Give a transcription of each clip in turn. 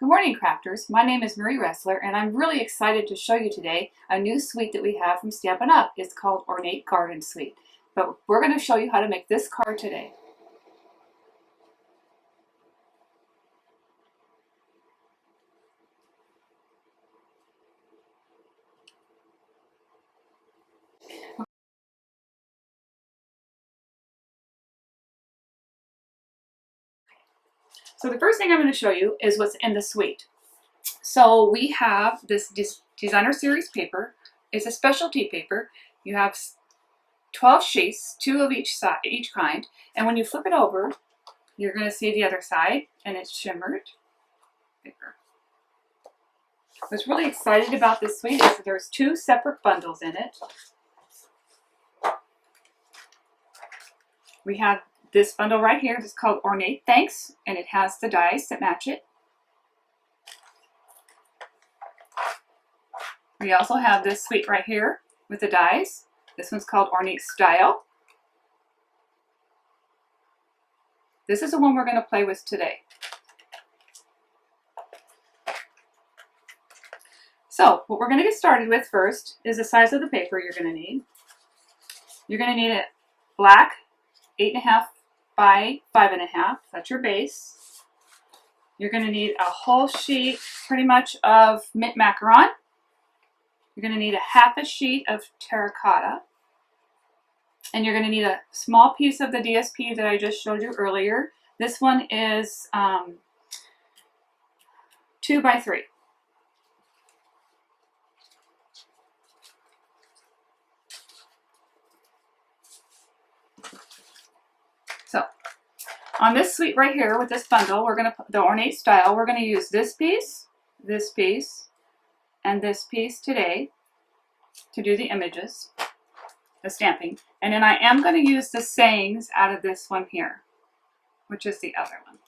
Good morning, crafters. My name is Marie Ressler, and I'm really excited to show you today a new suite that we have from StampinUp. It's called Ornate Garden Suite. But we're going to show you how to make this card today. So the first thing I'm going to show you is what's in the suite. So we have this designer series paper. It's a specialty paper. You have 12 sheets, 2 of each kind, and when you flip it over, you're going to see the other side, and it's shimmered paper. What's really excited about this suite is that there's 2 separate bundles in it. We have this bundle right here. It's called Ornate Thanks, and it has the dies that match it. We also have this suite right here with the dies. This one's called Ornate Style. This is the one we're going to play with today. So what we're going to get started with first is the size of the paper you're going to need. You're going to need it black, 8.5 by 5.5. That's your base. You're going to need a whole sheet pretty much of mint macaron. You're going to need a half a sheet of terracotta. And you're going to need a small piece of the DSP that I just showed you earlier. This one is 2 by 3. So on this suite right here with this bundle, we're going to put the Ornate Style. We're going to use this piece, and this piece today to do the images, the stamping. And then I am going to use the sayings out of this one here, which is the other one.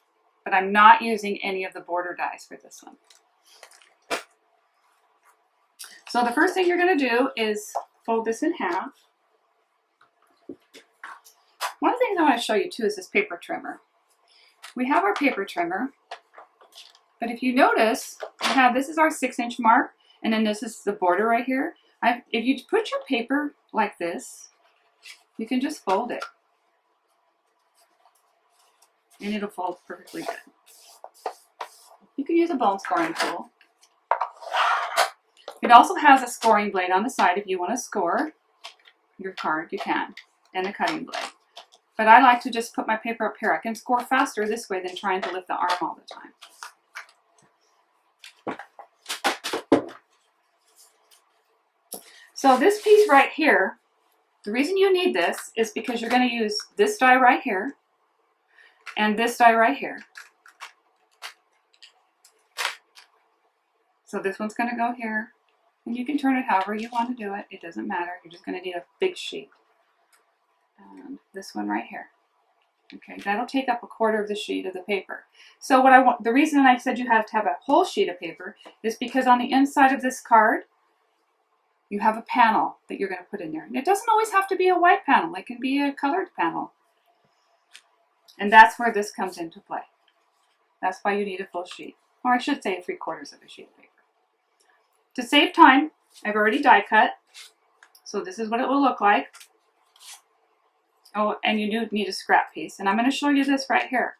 But I'm not using any of the border dies for this one. So the first thing you're going to do is fold this in half. One of the things I want to show you too is this paper trimmer. We have our paper trimmer, but if you notice, this is our 6-inch mark, and then this is the border right here. If you put your paper like this, you can just fold it, and it'll fold perfectly good. You can use a bone scoring tool. It also has a scoring blade on the side. If you want to score your card, you can, and a cutting blade. But I like to just put my paper up here. I can score faster this way than trying to lift the arm all the time. So this piece right here, the reason you need this is because you're going to use this die right here and this die right here. So this one's going to go here, and you can turn it however you want to do it. It doesn't matter. You're just going to need a big sheet. And this one right here. Okay, that'll take up 1/4 of the sheet of the paper. So the reason I said you have to have a whole sheet of paper is because on the inside of this card, you have a panel that you're going to put in there. And it doesn't always have to be a white panel. It can be a colored panel. And that's where this comes into play. That's why you need a full sheet. Or I should say 3/4 of a sheet of paper. To save time, I've already die cut. So this is what it will look like. Oh, and you do need a scrap piece. And I'm going to show you this right here.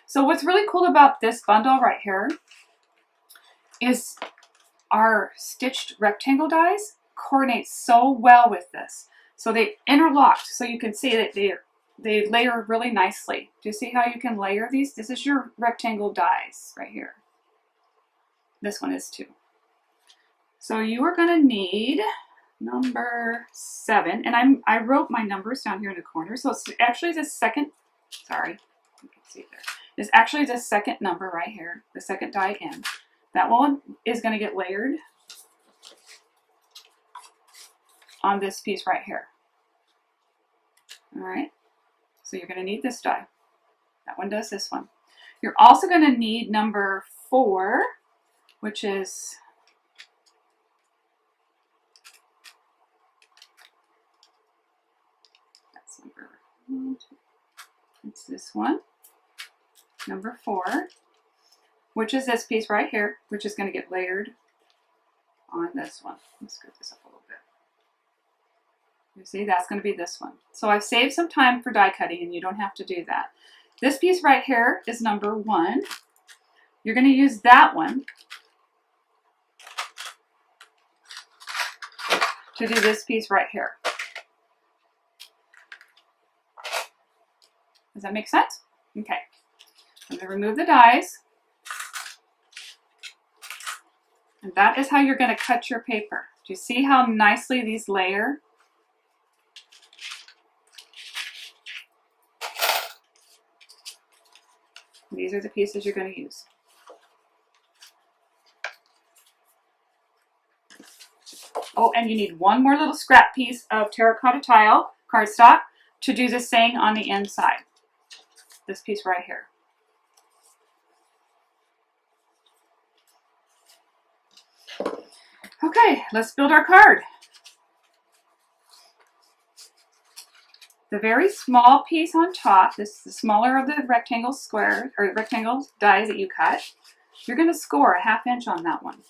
So what's really cool about this bundle right here is our stitched rectangle dies coordinate so well with this. So they interlocked, so you can see that they layer really nicely. Do you see how you can layer these? This is your rectangle dies right here. This one is too. So you are going to need number 7, and I wrote my numbers down here in the corner. So it's actually the second, sorry, you can see there. It's actually the second number right here, the second die in. That one is going to get layered on this piece right here. All right, so you're going to need this die. That one does this one. You're also going to need number 4, which is it's this one, number 4. which is this piece right here, which is going to get layered on this one. Let's scoot this up a little bit. You see, that's going to be this one. So I've saved some time for die cutting, and you don't have to do that. This piece right here is number 1. You're going to use that one to do this piece right here. Does that make sense? Okay. I'm going to remove the dies. And that is how you're going to cut your paper. Do you see how nicely these layer? These are the pieces you're going to use. Oh, and you need one more little scrap piece of terracotta tile cardstock to do the saying on the inside. This piece right here. Okay, let's build our card. The very small piece on top, this is the smaller of the rectangle square or rectangle dies that you cut. You're going to score a 1/2 inch on that one.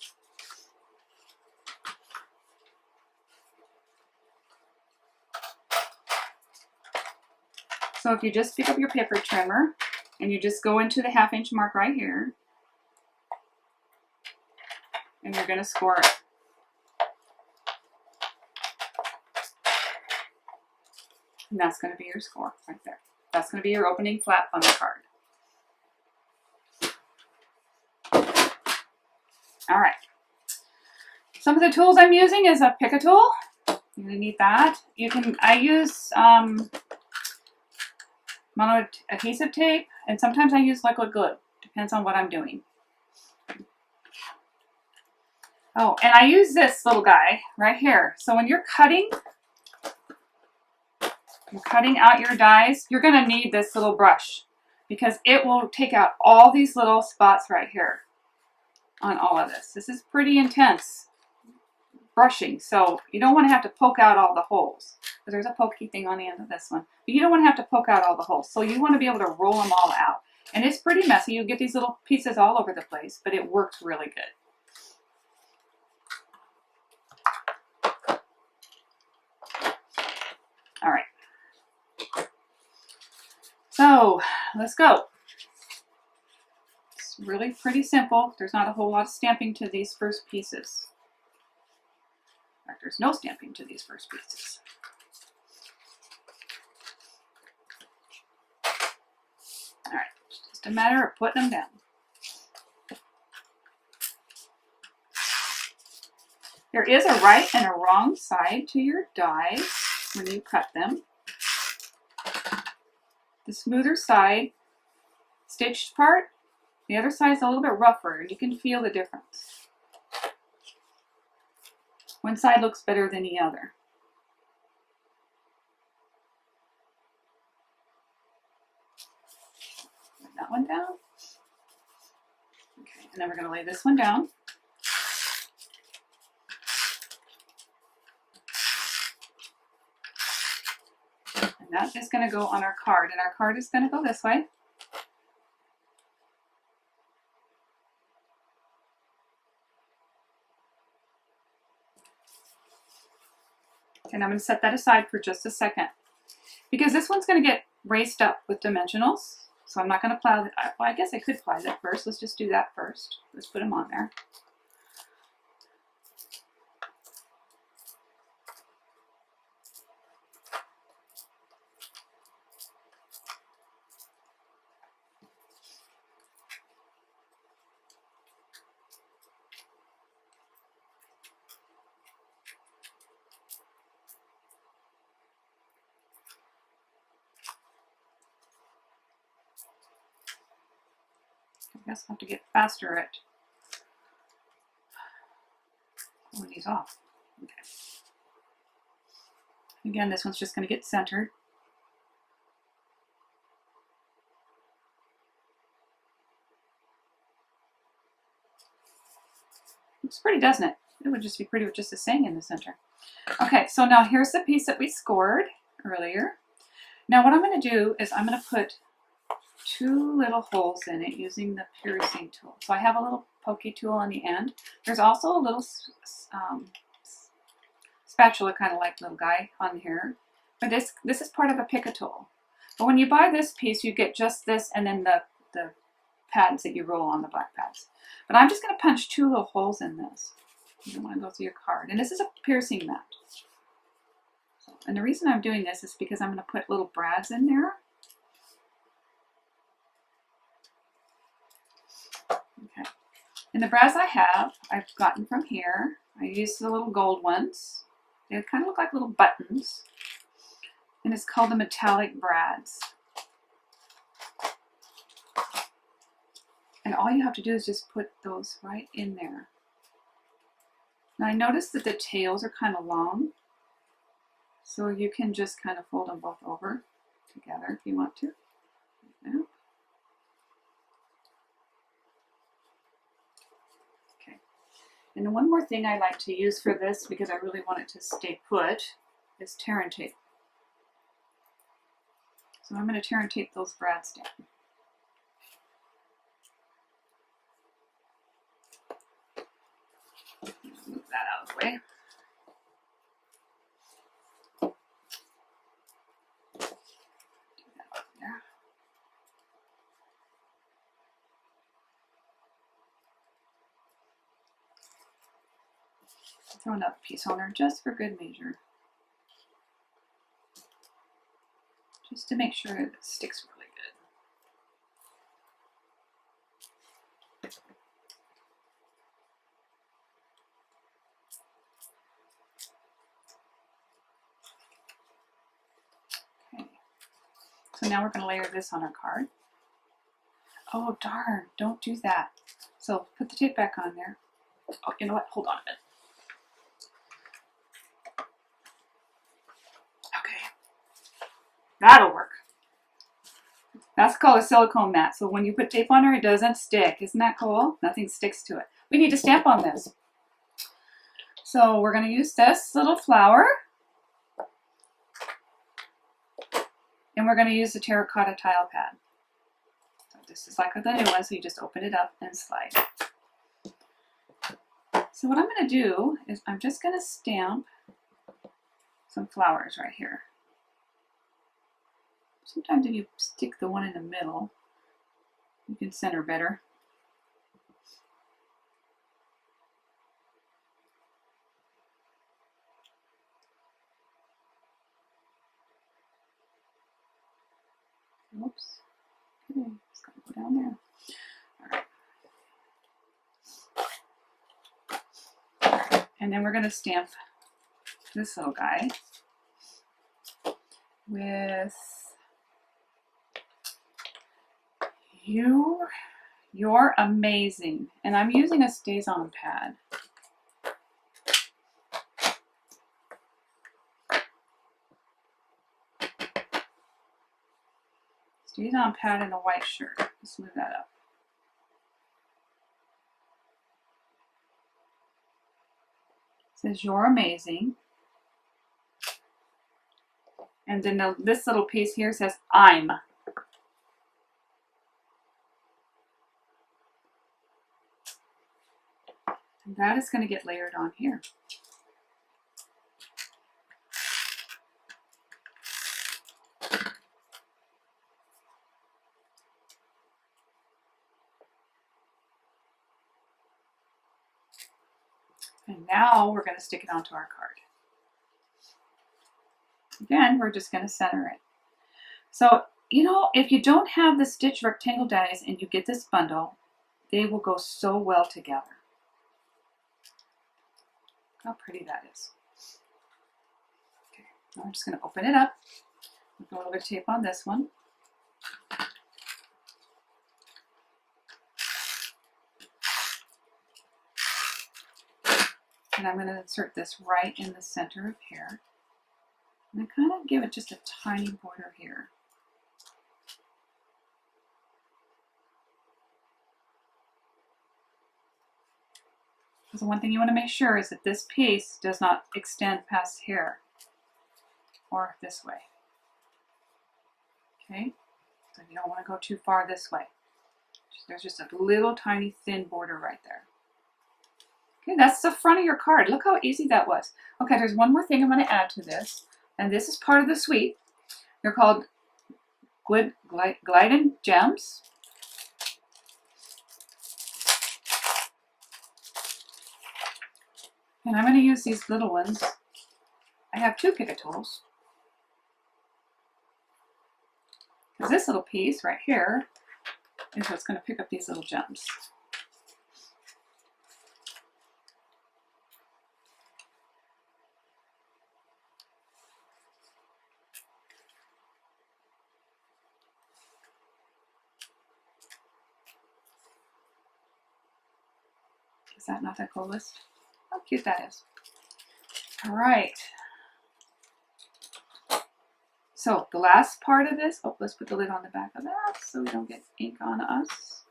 So if you just pick up your paper trimmer and you just go into the 1/2 inch mark right here, and you're going to score it. And that's going to be your score right there. That's going to be your opening flap on the card. All right. Some of the tools I'm using is a pick a tool. You're going to need that. I use mono adhesive tape, and sometimes I use liquid glue. Depends on what I'm doing. Oh, and I use this little guy right here. So when you're cutting out your dies, you're going to need this little brush because it will take out all these little spots right here on all of this. This is pretty intense brushing, so you don't want to have to poke out all the holes. There's a pokey thing on the end of this one, but you don't want to have to poke out all the holes. So you want to be able to roll them all out. And it's pretty messy. You get these little pieces all over the place, but it works really good. All right. So let's go. It's really pretty simple. There's not a whole lot of stamping to these first pieces. In fact, there's no stamping to these first pieces. All right, just a matter of putting them down. There is a right and a wrong side to your dies when you cut them. The smoother side, stitched part, the other side is a little bit rougher, and you can feel the difference. One side looks better than the other. Put that one down. Okay, and then we're going to lay this one down. That is going to go on our card, and our card is going to go this way. And I'm going to set that aside for just a second because this one's going to get raised up with dimensionals. So I'm not going to plow it. Well, I guess I could plow that first. Let's just do that first. Let's put them on there. I guess I'll have to get faster at pulling these off. Okay. Again, this one's just going to get centered. Looks pretty, doesn't it? It would just be pretty with just a saying in the center. Okay, so now here's the piece that we scored earlier. Now what I'm going to do is I'm going to put 2 little holes in it using the piercing tool. So I have a little pokey tool on the end. There's also a little spatula kind of like little guy on here. But this is part of a pick-a tool. But when you buy this piece, you get just this and then the pads that you roll on, the black pads. But I'm just going to punch 2 little holes in this. You don't want to go through your card. And this is a piercing mat. So, and the reason I'm doing this is because I'm going to put little brads in there. Okay. And the brads I have, I've gotten from here. I used the little gold ones. They kind of look like little buttons. And it's called the metallic brads. And all you have to do is just put those right in there. Now I noticed that the tails are kind of long. So you can just kind of fold them both over together if you want to. Yeah. Okay. And one more thing I like to use for this, because I really want it to stay put, is tear and tape. So I'm going to tear and tape those brads down. Move that out of the way. Do that up there. Throw another piece on there just for good measure. Just to make sure it sticks really good. Okay. So now we're going to layer this on our card. Oh darn, don't do that. So put the tape back on there. Oh, you know what? Hold on a minute. That'll work. That's called a silicone mat. So when you put tape on her, it doesn't stick. Isn't that cool? Nothing sticks to it. We need to stamp on this. So we're going to use this little flower. And we're going to use the terracotta tile pad. So this is like the new one, so you just open it up and slide. So what I'm going to do is I'm just going to stamp some flowers right here. Sometimes if you stick the one in the middle, you can center better. Oops. Okay, it's got to go down there. All right. And then we're going to stamp this little guy with You're amazing. And I'm using a Stays-On pad. Stays-On pad and a white shirt. Let's move that up. It says you're amazing. And then this little piece here says I'm. And that is going to get layered on here. And now we're going to stick it onto our card. Again, we're just going to center it. So, you know, if you don't have the stitch rectangle dies and you get this bundle, they will go so well together. How pretty that is. Okay, now I'm just going to open it up. Put a little bit of tape on this one. And I'm going to insert this right in the center of here. And I kind of give it just a tiny border here. So one thing you want to make sure is that this piece does not extend past here or this way. Okay, So you don't want to go too far this way. There's just a little tiny thin border right there. Okay, that's the front of your card. Look how easy that was. Okay, there's one more thing I'm going to add to this, and this is part of the suite. They're called Glidden Gems. And I'm going to use these little ones. I have 2 Pick-a tools. Because this little piece right here is what's going to pick up these little gems. Is that not the coolest? How cute that is. All right. So the last part of this, oh, let's put the lid on the back of that so we don't get ink on us.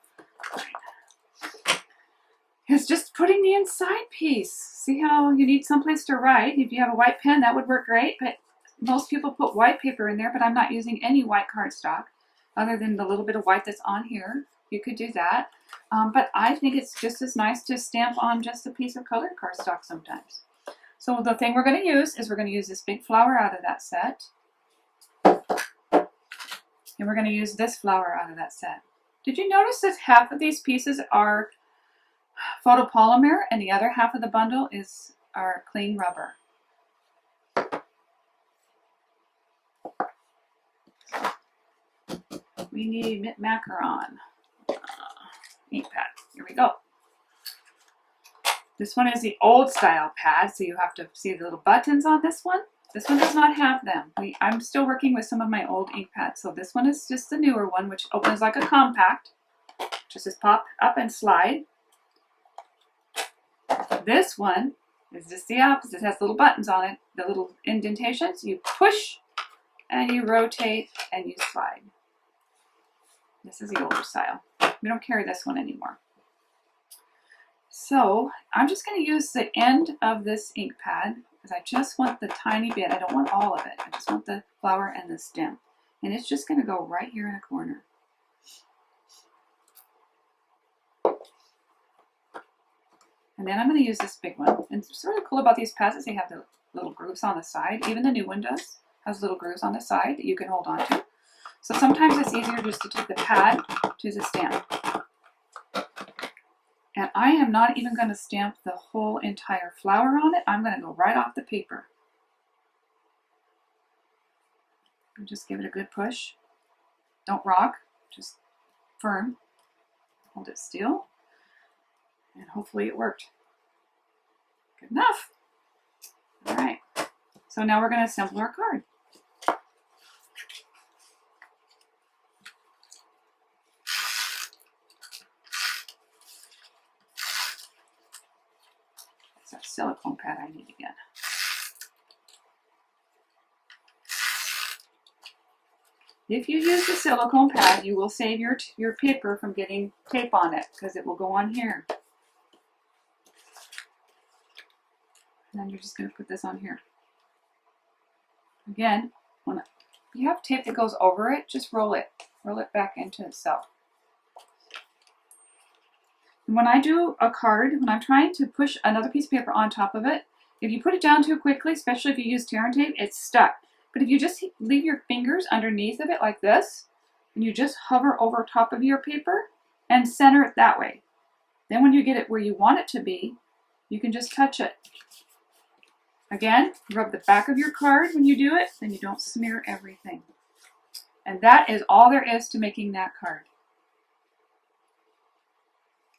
It's just putting the inside piece. See how you need someplace to write? If you have a white pen, that would work great, but most people put white paper in there, but I'm not using any white cardstock other than the little bit of white that's on here. You could do that. But I think it's just as nice to stamp on just a piece of colored cardstock sometimes. So the thing we're going to use is we're going to use this big flower out of that set. And we're going to use this flower out of that set. Did you notice that half of these pieces are photopolymer and the other half of the bundle is our clean rubber? We need macaron ink pad. Here we go. This one is the old style pad, so you have to see the little buttons on this one. This one does not have them. I'm still working with some of my old ink pads, so this one is just the newer one, which opens like a compact. Just as pop up and slide. This one is just the opposite. It has little buttons on it, the little indentations. You push and you rotate and you slide. This is the older style. We don't carry this one anymore. So I'm just going to use the end of this ink pad because I just want the tiny bit. I don't want all of it. I just want the flower and the stem. And it's just going to go right here in the corner. And then I'm going to use this big one. And it's sort of cool about these pads is they have the little grooves on the side. Even the new one does. Has little grooves on the side that you can hold on to. So sometimes it's easier just to take the pad to the stamp. And I am not even going to stamp the whole entire flower on it. I'm going to go right off the paper. And just give it a good push. Don't rock, just firm. Hold it still. And hopefully it worked. Good enough. All right. So now we're going to assemble our card. That's that silicone pad I need again. If you use the silicone pad, you will save your paper from getting tape on it because it will go on here. And then you're just going to put this on here. Again, when you have tape that goes over it, just roll it. Roll it back into itself. And when I do a card, when I'm trying to push another piece of paper on top of it, if you put it down too quickly, especially if you use tear and tape, it's stuck. But if you just leave your fingers underneath of it like this, and you just hover over top of your paper and center it that way, then when you get it where you want it to be, you can just touch it. Again, rub the back of your card when you do it, then you don't smear everything. And that is all there is to making that card.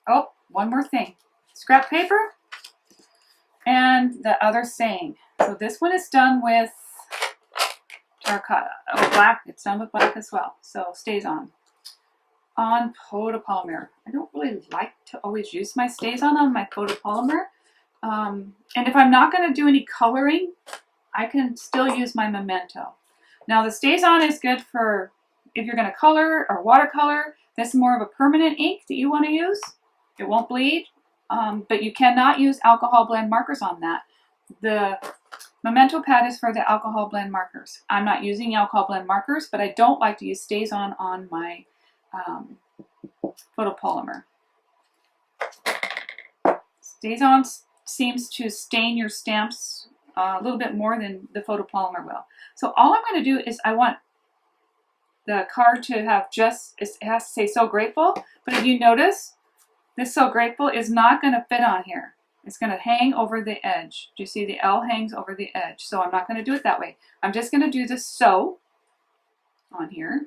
Oh, one more thing. Scrap paper and the other saying. So this one is done with terracotta. Oh, black. It's done with black as well. So stays on photopolymer. I don't really like to always use my stays on my photopolymer. And if I'm not going to do any coloring, I can still use my memento. Now the stays on is good for if you're going to color or watercolor. This is more of a permanent ink that you want to use. It won't bleed, but you cannot use alcohol blend markers on that. The Memento pad is for the alcohol blend markers. I'm not using alcohol blend markers, but I don't like to use StazOn on my photopolymer. StazOn seems to stain your stamps a little bit more than the photopolymer will. So all I'm going to do is I want the card to have just, it has to say So Grateful, but if you notice, this So Grateful is not going to fit on here. It's going to hang over the edge. Do you see the L hangs over the edge? So I'm not going to do it that way. I'm just going to do the So on here.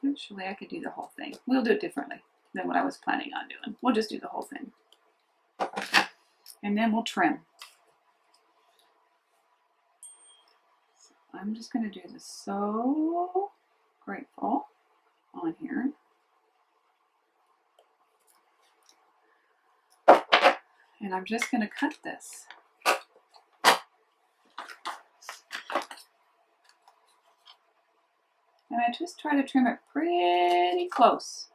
Actually, I could do the whole thing. We'll do it differently than what I was planning on doing. We'll just do the whole thing. And then we'll trim. So I'm just going to do the So Grateful on here. And I'm just going to cut this. And I just try to trim it pretty close.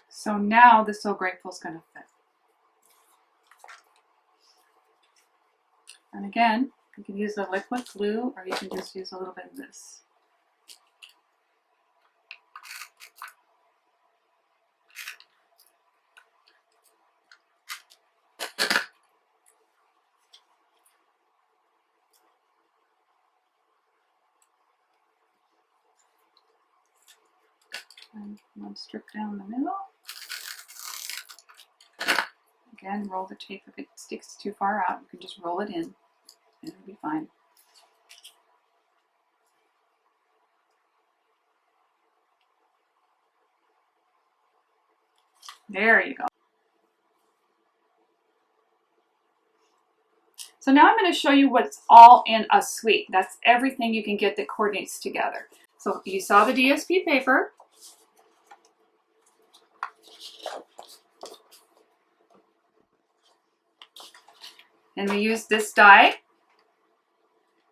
So now the So Grateful is going to fit. And again, you can use the liquid glue or you can just use a little bit of this. And one strip down the middle. Again, roll the tape. If it sticks too far out, you can just roll it in and it'll be fine. There you go. So now I'm going to show you what's all in a suite. That's everything you can get that coordinates together. So you saw the DSP paper. And we use this die,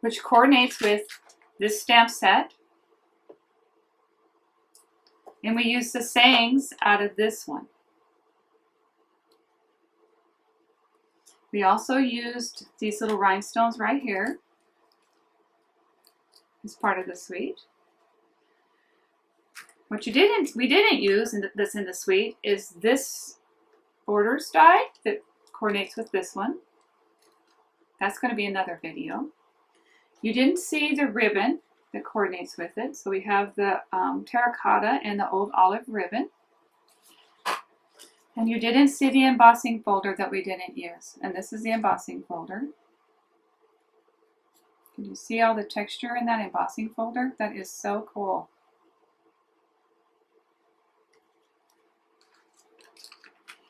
which coordinates with this stamp set. And we use the sayings out of this one. We also used these little rhinestones right here as part of the suite. What we didn't use in the suite is this borders die that coordinates with this one. That's going to be another video. You didn't see the ribbon that coordinates with it. So we have the terracotta and the old olive ribbon. And you didn't see the embossing folder that we didn't use. And this is the embossing folder. Can you see all the texture in that embossing folder? That is so cool.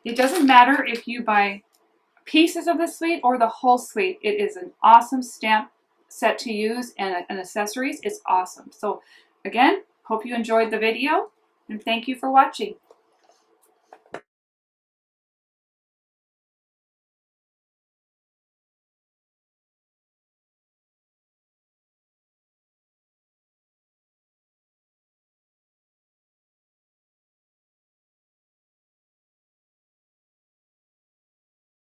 It doesn't matter if you buy pieces of the suite or the whole suite. It is an awesome stamp set to use, and accessories is awesome. So again, hope you enjoyed the video and thank you for watching.